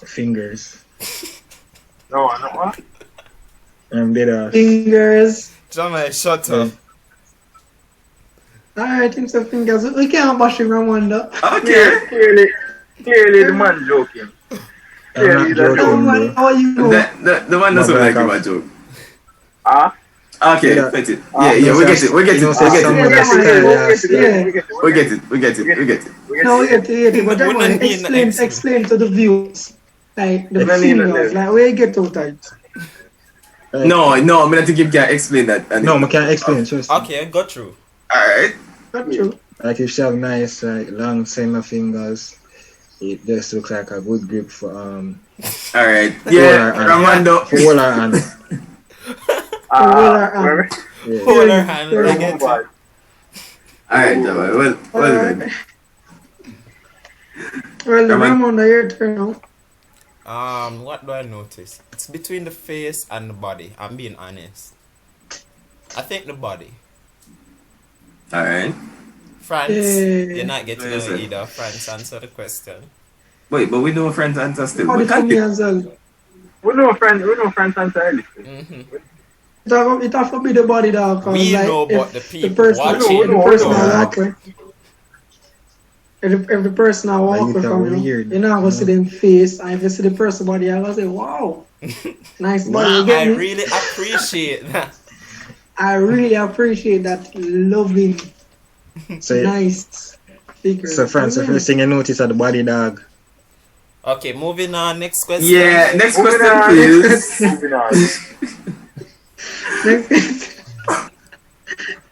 fingers. No, what? Dead ass. Fingers. Jamai, shut up. Alright, him say fingers. We can't bash him Rwanda. Okay. Clearly the man joking. I'm not joking, bro. How you know? The one doesn't like him a joke. Ah? Okay, Yeah. fit it. Yeah, we get it. You know, say someone Yeah, that's yeah, kind of yeah. We get it. No, we get it. But that Wouldn't one, mean X. explain to the viewers. Like, the Wouldn't mean fingers. X. Like, where you get out of it? No, I'm gonna to give Gary explain that. No, I can't explain. Trust me. Okay, go through. Alright. Not true. Like you should have nice, like long semi fingers. It just looks like a good grip for Alright. Yeah, Ramando. for all our hand. Yeah. Hold her hand. Yeah. I get it. Alright, Java. Well done. Well, Come on. Ramon, your turn now. What do I notice? It's between the face and the body. I'm being honest. I think the body. Alright. France, Yeah. you're not getting Yes, it sir. either. France, answer the question. Wait, but we know friends answer still. Body We for can't me get as well. We know friends entirely. Mm-hmm. It have to be the body dog. We like, know if about the people person, watching. if the person I Yeah. walk with, if the person I walk you with can from you, weird, you're not gonna see them face, and if you see the person body, I'm gonna say, wow, nice body. You I get me? really appreciate that. I really appreciate that loving, So, nice figure. so France, the first thing you notice are the body dog. Okay, moving on. Next question. Yeah, next Moving question on. please. Moving on. Next,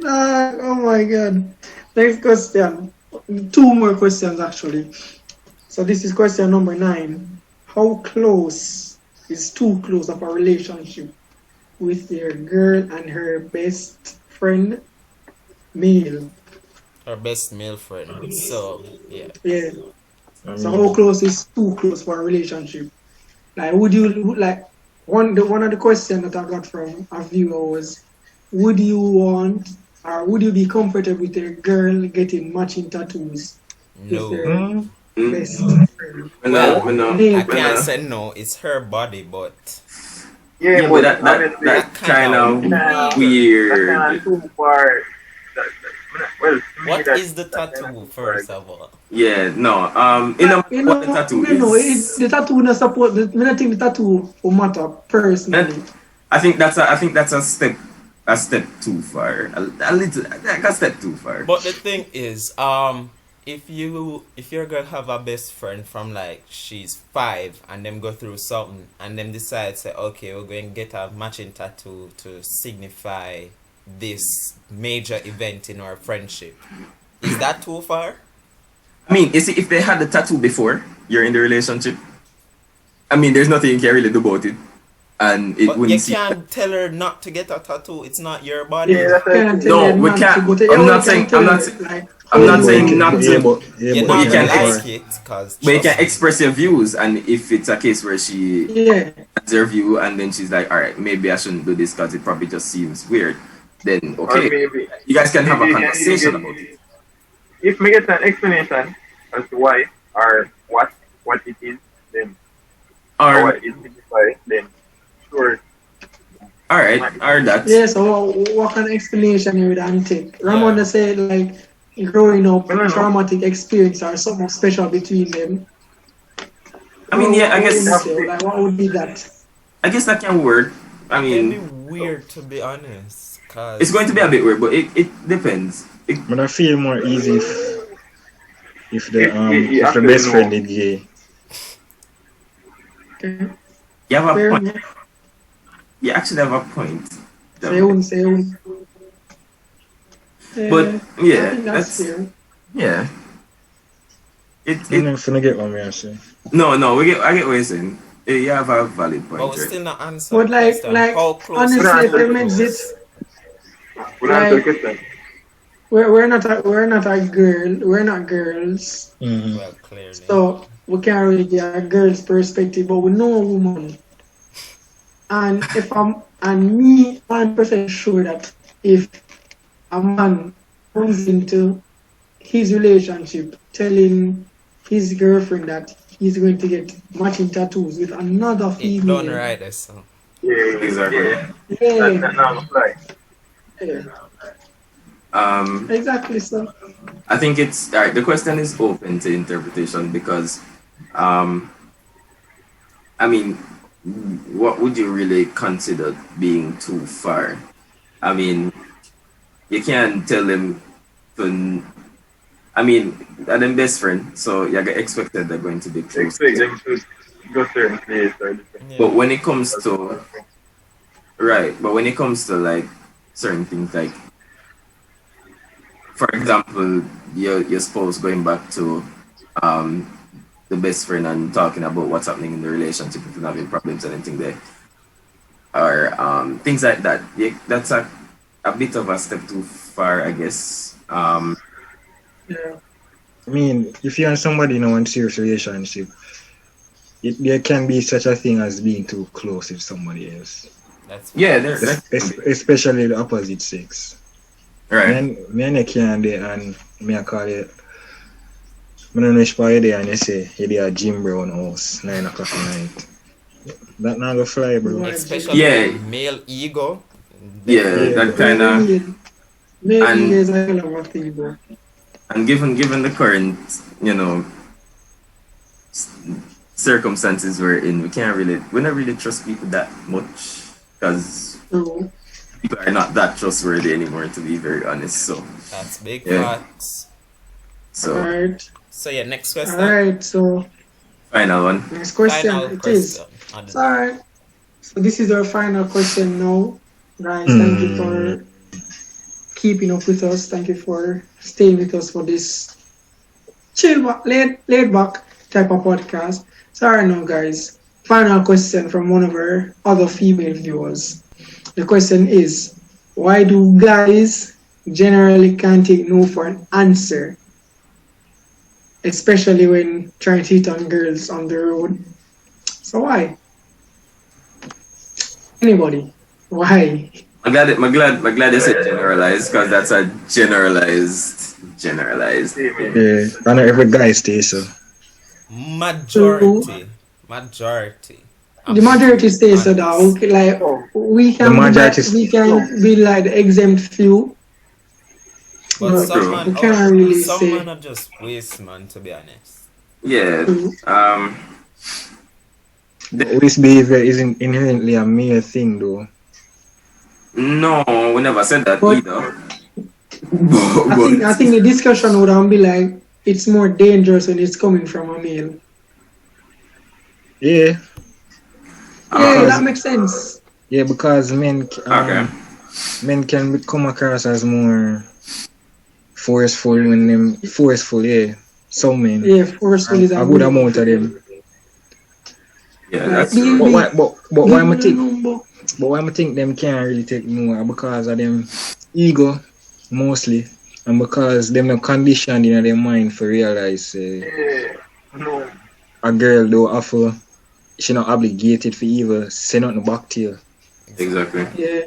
oh my god. Next question. Two more questions actually. So this is question number 9. How close is too close of a relationship with your girl and her best friend male? Our best male friend. So, yeah. Yeah. I So mean, how close is too close for a relationship? Like, would you like one of the questions that I got from a viewer was, would you want or would you be comfortable with your girl getting matching tattoos No. with her Mm. best friend? Well, We know. I I can't say no. It's her body, but Yeah, Yeah, but but that that kind of kinda weird. That's kind of too far. Well, to me, what that's- is the that's tattoo, kind of first far. of all? Yeah, no. In a, You what know, the tattoo no, is. the tattoo not support. I don't think the tattoo will matter personally. I think that's a step too far. A little, like a step too far. But the thing is, if your girl have a best friend from like she's 5 and them go through something and them decide say, okay, we're going to get a matching tattoo to signify this major event in our friendship, is that too far? I mean, you see, if they had the tattoo before you're in the relationship, I mean, there's nothing you can really do about it. and it But you wouldn't seem. can't tell her not to get a tattoo. It's not your body. Yeah, that's Can't it. tell No, a we man can't. to go to- I'm yeah, not we saying- can I'm tell not her, saying- like, I'm not how saying you not want to. it. You're but not you gonna can like it, cause But you can trust me. express your views, and if it's a case where she Yeah, has her view, and then she's like, all right, maybe I shouldn't do this because it probably just seems weird, then Or okay, maybe you guys can have a maybe you can conversation even about get- it. If we get an explanation as to why or what it is, then or Or what it signifies, then sure. all right, or that. yeah. So what kind of explanation you would take? Ramona said like growing up, I don't know. traumatic experience or something special between them. I mean, yeah, I What would you guess say? Like, what would be that? that can work. I It can be mean, weird to be honest, cause it's going to be a bit weird, but it depends. But I feel more easy if the You if the actually best know. friend is gay. Okay. You have a Fair point. enough. You actually have a point. Say one, say one. But I yeah, think that's fair. yeah. I'm It not finna get what me I say. no, I get what you're saying. You have a valid point. but we right? still not answer. But the like, question. like How close? honestly, We're if not it makes it, We'll answer the Like- question. we're not a girl. We're not girls, Mm-hmm. Well, clearly. so we can't really get a girl's perspective. But we know a woman, and I'm 100% sure that if a man comes into his relationship telling his girlfriend that he's going to get matching tattoos with another It female, done right, so. Yeah, Exactly. yeah, That's not apply. yeah, exactly. So I think it's all right. The question is open to interpretation because, I mean, what would you really consider being too far? I mean, you can't tell them to. I mean, they're them best friend, so you get expected they're going to be close. Expect them to go certain place or different. Yeah. But when it comes to but when it comes to like certain things, like for example, your spouse going back to the best friend and talking about what's happening in the relationship, if you're having problems or anything there, or things like that. Yeah, that's a bit of a step too far, I guess. yeah, I mean, if you're in somebody in a serious relationship, there can be such a thing as being too close with somebody else, That's Yeah, especially the opposite sex. right. Me and you can there and me I call it. I don't know if you're there and you say you're there at Jim Brown house 9 o'clock at night. That not go fly, bro. Right. especially Yeah. male ego. Yeah, that kind of. maybe and- there's a hell of a thing, bro. And given the current, circumstances we're in, we don't really trust people that much because True. people are not that trustworthy anymore, to be very honest. So That's big Yeah. facts. so Alright. So yeah, next question. Alright, so final one. next question Final it is. question. It's alright. So this is our final question now. Guys, thank you for keeping up with us. Thank you for staying with us for this laid back type of podcast. So alright now guys. Final question from one of our other female viewers. The question is, why do guys generally can't take no for an answer? Especially when trying to hit on girls on the road. So why? Anybody? Why? I'm glad you said generalized because that's a generalized. Yeah, I know every guy stays so. Majority. The majority stays so that okay, like we can The majority be like the exempt few. But But some man, we can't really some say. man are just waste, man, to be honest. Yeah. Waste behavior isn't inherently a male thing though. No, we never said that But- either. I think the discussion would be like it's more dangerous when it's coming from a male. Yeah, Yeah, that makes sense. yeah, because men Okay. men can come across as more forceful yeah. Some men. Yeah, forceful is A good amount of them. Yeah, Like, that's true. But why am I give me the think? number. But why I think them can't really take more because of them ego mostly, and because them not conditioned in their mind for realize Yeah. No. a girl don't offer, she not obligated for either say nothing back to you. Exactly. Yeah.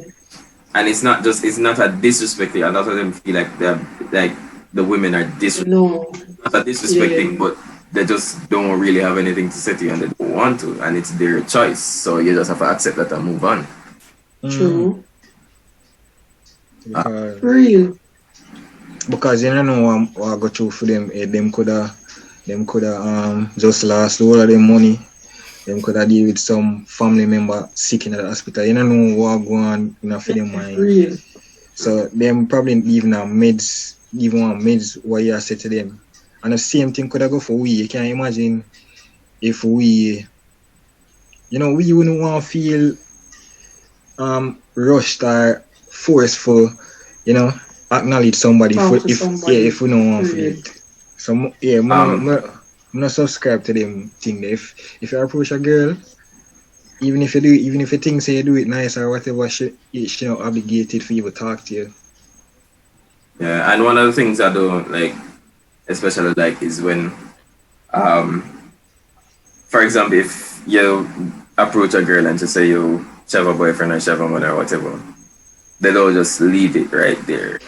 And it's not a disrespecting, and that's what them feel like they're like the women are No. not a disrespecting, but they just don't really have anything to say to you and they don't want to, and it's their choice. So you just have to accept that and move on. True. Because, Real. because you don't know what I go through for them. Them coulda just lost all of them money. Them coulda deal with some family member sick in the hospital. You don't know what go on for them mind. Real. So them probably even want meds what you say to them. And the same thing could have go for we. You can imagine if we we wouldn't want to feel rushed or forceful, acknowledge somebody if we don't want to feel it. So I'm not subscribe to them thing. If you approach a girl, even if you think say you do it nice or whatever, she not obligated for you to talk to you. Yeah, and one of the things I don't like, especially like, is when, for example, if you approach a girl and just say you have a boyfriend or she have a mother or whatever, they don't just leave it right there.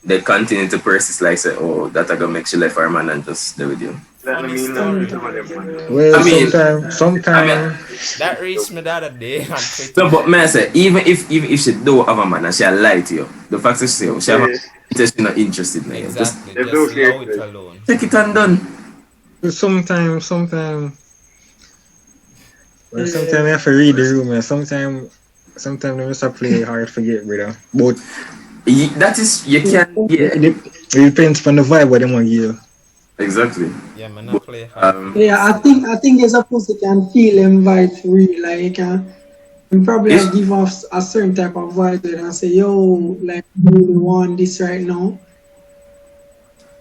They continue to persist, like say, oh, that I gonna make you left her man and just stay with you. That Funny mean story. Well, I mean, sometimes. That reached me the other day on Twitter. So, but man, I say, even if she don't have a man and she lie to you, the fact that she have a she's not interested in you. Just Exactly. Just allow it alone. take it and done. Sometimes you have to read the room, and sometimes they just play hard to get rid of. But That is, you can, yeah. it depends on the vibe what they want to give. Exactly. Yeah, man, I play hard. Yeah, I think there's a person can feel them vibes real. Like you can probably Yes. give off a certain type of vibe and say, yo, like you really want this right now.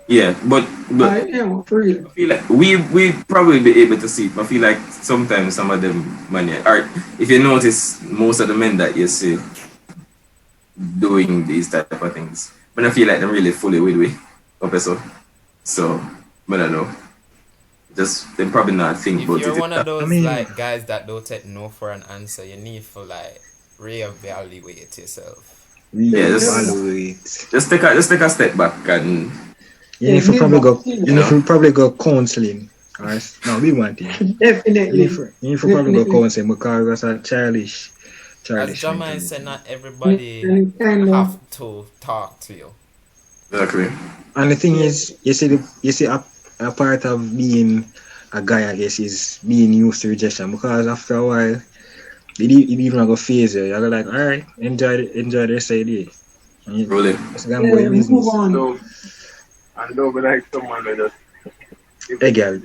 Yeah, but Like, yeah, for real. I feel like we probably be able to see it. But I feel like sometimes some of them man, or if you notice most of the men that you see doing these type of things, but I feel like them really fully with up so I don't know. Just they probably not think If about you're it. one of those I mean- like guys that don't take no for an answer, you need to like reevaluate yourself. Yeah, just take a step back and You need to probably go counseling. Alright, no, we want it. You Definitely. need to probably go counseling because that's a childish. As Jama mentality. said, not everybody Kind of. have to talk to you. exactly. And the thing is, you see, a part of being a guy, I guess, is being used to rejection. Because after a while, it even go phase you. You're like, all right, enjoy the rest of the day. And you- Really. it's gonna go your Move business. on. So, and don't be like someone with us. Hey, girl.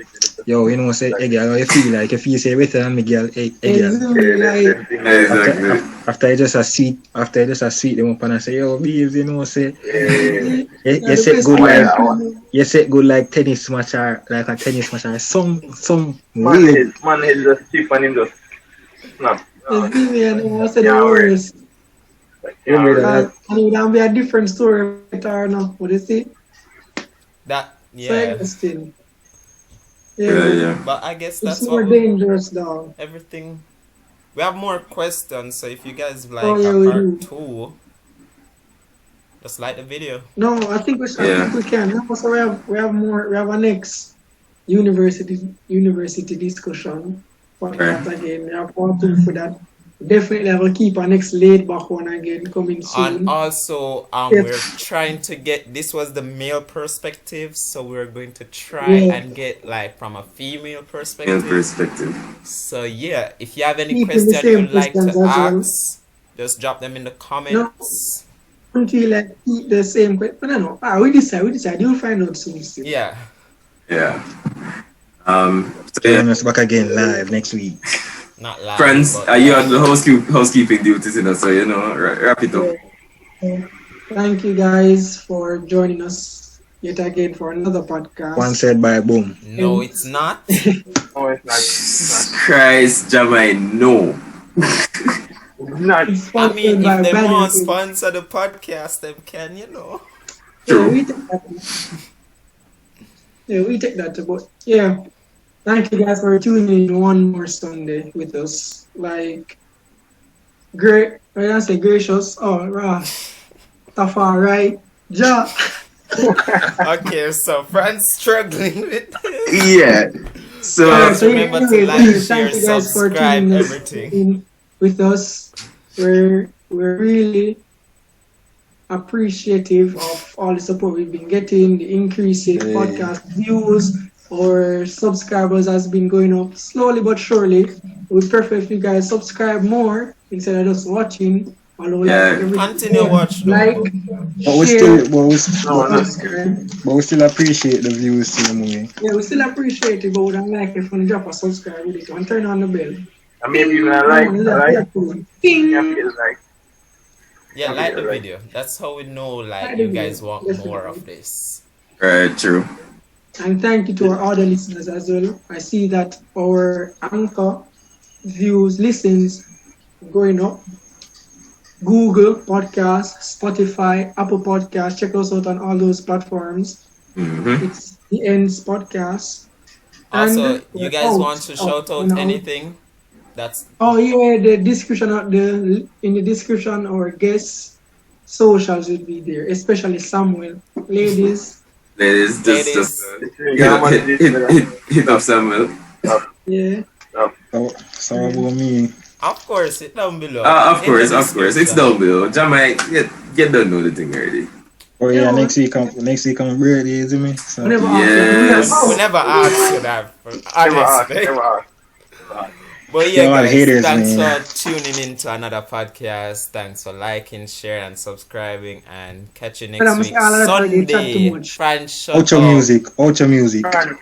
Yo, you know, say, hey, girl, how you feel like? If you say better than me, girl, hey, girl. Like, Exactly. After you just a sweet them up and I say, yo, babes, you know, say, Yeah. you say good like tennis match or like a tennis match or some weird. Man head just chip and him just snap. and I said the Yeah, worst. Like, Yeah, yeah, And it can be a different story or no. What is it? That So yeah. interesting. Yeah. But I guess It's that's more what dangerous though. everything. We have more questions, so if you guys like Oh, yeah, a we part do. 2, just like the video. No, I think we should. Yeah. I think we can. Also, we have more. We have a next university discussion. For that again, we have part 2 for that. Definitely, I will keep our next laid back one again coming soon. And also, Yes. we're trying to get, this was the male perspective, so we're going to try Yeah. and get like from a female In perspective. perspective. So yeah, if you have any Keeping the question same you'd like to questions as well. ask, just drop them in the comments. Until like keep the same question. But no, we decide. You'll find out soon. Yeah. Yeah. So Join yeah. us back again live next week. Not live. Friends, but you have the housekeeping duties, so wrap it up. Thank you guys for joining us yet again for another podcast. One said by boom. No, it's not. Oh, it's not. Jesus Christ, Jamai, no. It's not. It's I mean, sponsored by if they Banner want King. sponsor the podcast, them can, you know. Yeah, we take that. Yeah, we take that. But yeah, thank you guys for tuning in one more Sunday with us. Like, great. I say gracious. Oh, right. Tafa, right? Ja. Okay, so Fran's struggling with this. Yeah. So, Guys, remember to like, share, thank you guys for subscribe, tuning everything. in with us. We're really appreciative of all the support we've been getting. The increase in Hey. podcast views or subscribers has been going up slowly but surely. We'd prefer if you guys subscribe more instead of just watching. Although, Yeah. like, every Continue watch, though. like, But we share, still appreciate the views to the movie. yeah, we still appreciate it, but we don't like if you drop a subscribe with it and turn on the bell. And maybe you like. Ding. Yeah, feel like. Yeah, Okay, like the right. video. That's how we know, like, Like the you guys video. want Yes, more we do. of this. right, true. And thank you to our other listeners as well. I see that our Anchor views, listens going up. Google Podcast, Spotify, Apple Podcast. Check us out on all those platforms. Mm-hmm. It's the Endz Podcast. Also, And you we're guys out. want to shout out Now. anything? That's Oh yeah, the description of in the description our guests' socials will be there, especially Samuel. Ladies, Ladies, Ladies. just It's really how much it is. hit up Samuel. yeah. So about me. of course it down below. Of In course, the of course. It's description. down below. Jamai, get don't know the thing already. Oh yeah, Yeah. next week I'm birthday, isn't me? So, Whenever Yes. after, We never asked you that, Never ask. honestly. Never ask. But yeah, Y'all are guys, haters, thanks man. for tuning in to another podcast. Thanks for liking, sharing, and subscribing. And catch you next And I'm week, saying all of that, they chat too Sunday. much. Fran, shut outro up. music. Fran,